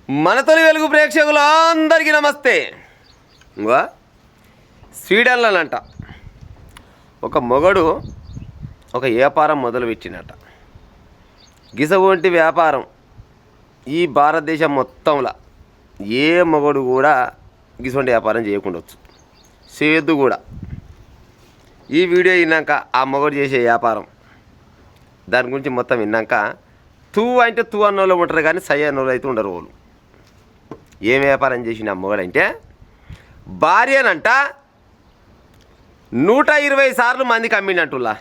మన తొలి వెలుగు ప్రేక్షకులందరికీ నమస్తే. ఇంకో స్వీడన్లోనంట ఒక మొగడు ఒక వ్యాపారం మొదలుపెట్టినట. గిసవంటి వ్యాపారం ఈ భారతదేశం మొత్తంలో ఏ మొగడు కూడా గిసవంటి వ్యాపారం చేయకుండొచ్చు, చేయొద్దు కూడా. ఈ వీడియో విన్నాక ఆ మొగడు చేసే వ్యాపారం దాని గురించి మొత్తం విన్నాక తూ అంటే తూ అన్నోళ్ళు ఉంటారు కానీ సై అన్నోళ్ళు అయితే ఉండరు. వాళ్ళు ఏం వ్యాపారం చేసిన మొగడంటే భార్యనంట 120 సార్లు మందికి అమ్మినట్టులా.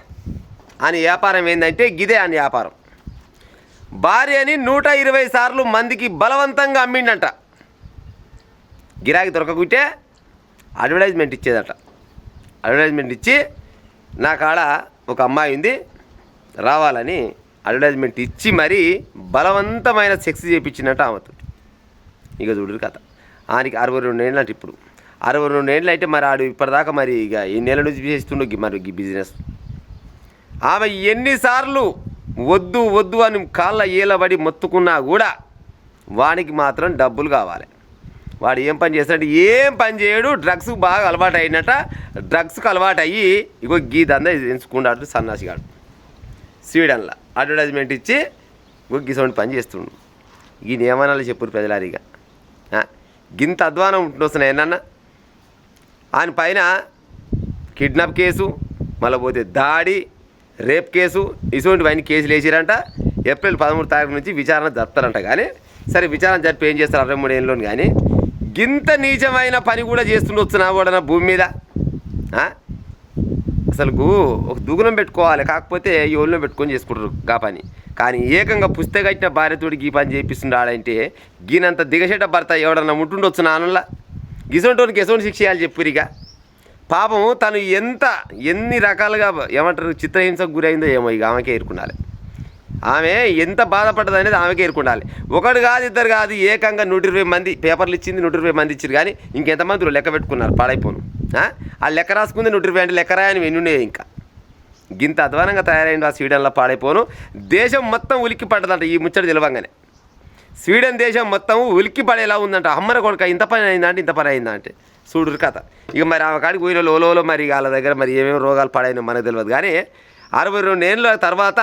అని వ్యాపారం ఏంటంటే గిదే అని వ్యాపారం. భార్యని 120 సార్లు మందికి బలవంతంగా అమ్మిండంట. గిరాకీ దొరకకుంటే అడ్వర్టైజ్మెంట్ ఇచ్చేదట. అడ్వర్టైజ్మెంట్ ఇచ్చి నా కాడ ఒక అమ్మాయి ఉంది రావాలని అడ్వర్టైజ్మెంట్ ఇచ్చి మరీ బలవంతమైన సెక్స్ చేయించినట్టు ఆమెతో. ఇక చూడరు కథ. ఆయనకి 62 ఏళ్ళు అంటే ఇప్పుడు 62 ఏళ్ళు అంటే మరి ఆడు ఇప్పటిదాకా మరి ఇక ఎన్నేళ్ళ నుంచి చేస్తుండో మరి ఈ బిజినెస్. ఆమె ఎన్నిసార్లు వద్దు వద్దు అని కాళ్ళ ఏలబడి మొత్తుకున్నా కూడా వానికి మాత్రం డబ్బులు కావాలి. వాడు ఏం పని చేస్తాడు, ఏం పని చేయడు. డ్రగ్స్ బాగా అలవాటు అయినట్ట. డ్రగ్స్కి అలవాటు అయ్యి ఇగో గీదంతా ఎంచుకున్నాడు సన్నాసిగాడు. స్వీడన్లో అడ్వర్టైజ్మెంట్ ఇచ్చి గీసోంటి పని చేస్తుండు. ఈయన ఏమన్నా చెప్పురు ప్రజలారిగా. గింత అధ్వానం ఉంటున్నాయి ఏమన్నా. ఆయన పైన కిడ్నాప్ కేసు, మళ్ళీ పోతే దాడి, రేప్ కేసు, ఇటువంటివన్నీ కేసులు వేసిరంట. ఏప్రిల్ 13 తారీఖు నుంచి విచారణ జరుపుతారంట. కానీ సరే విచారణ జరిపి ఏం చేస్తారు 63 ఏళ్ళలో. కానీ గింత నీచమైన పని కూడా చేస్తుండొచ్చు నా కూడా భూమి మీద. అసలు ఒక దుగుణం పెట్టుకోవాలి, కాకపోతే ఈ ఒళ్ళో పెట్టుకొని చేసుకుంటారు గా పని. కానీ ఏకంగా పుస్తకట్టిన భార్యతోడికి ఈ పని చేపిస్తుండాడంటే గీనంత దిగసేట భర్త ఎవడన్నా ఉంటుండొచ్చు నాన్నలా. గిసొంటోనికి ఎసోని శిక్ష చేయాలి చెప్పురిగా. పాపం తను ఎన్ని రకాలుగా ఏమంటారు చిత్రహింసకు గురైందో ఏమో ఇక ఆమెకే ఎరుకుండాలి. ఆమె ఎంత బాధపడ్డది అనేది ఆమెకే ఎరుకుండాలి. ఒకడు కాదు ఇద్దరు కాదు, ఏకంగా 120 మంది పేపర్లు ఇచ్చింది. 120 మంది ఇచ్చారు. కానీ ఇంకెంతమంది లెక్క పెట్టుకున్నారు పాడైపోను. ఆ లెక్క రాసుకుంది 120 అంటే లెక్క రాయని వెన్నుండే. ఇంకా గింత అధ్వానంగా తయారైంది ఆ స్వీడన్లో పాడైపోను. దేశం మొత్తం ఉలిక్కి పడ్డదంట ఈ ముచ్చట తెలవంగానే. స్వీడన్ దేశం మొత్తం ఉలిక్కి పడేలా ఉందంట. అమ్మర కొడుక ఇంత పని అయిందా అంటే ఇంత పని అయిందా అంటే చూడురు కథ. ఇక మరి ఆమె కాడికి పోయిన లోలో మరి వాళ్ళ దగ్గర మరి ఏమేమి రోగాలు పడాయనో మనకు తెలియదు. కానీ 62 ఏళ్ళ తర్వాత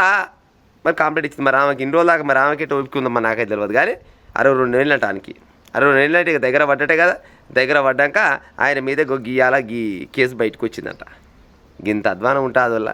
మరి కంప్లీట్ ఇచ్చింది. మరి ఆమెకి ఇన్ని రోజుల దాకా మరి ఆమెకి ఓపిక ఉందమ్మా నాకైతే తెలియదు. కానీ 62 ఏళ్ళు అంట ఆయనకి. 62 ఏళ్ళు అంటే ఇక దగ్గర పడ్డటే కదా. దగ్గర పడ్డాక ఆయన మీద గీయాల కేసు బయటకు వచ్చిందంట. గింత అధ్వానం ఉంటుంది వల్ల.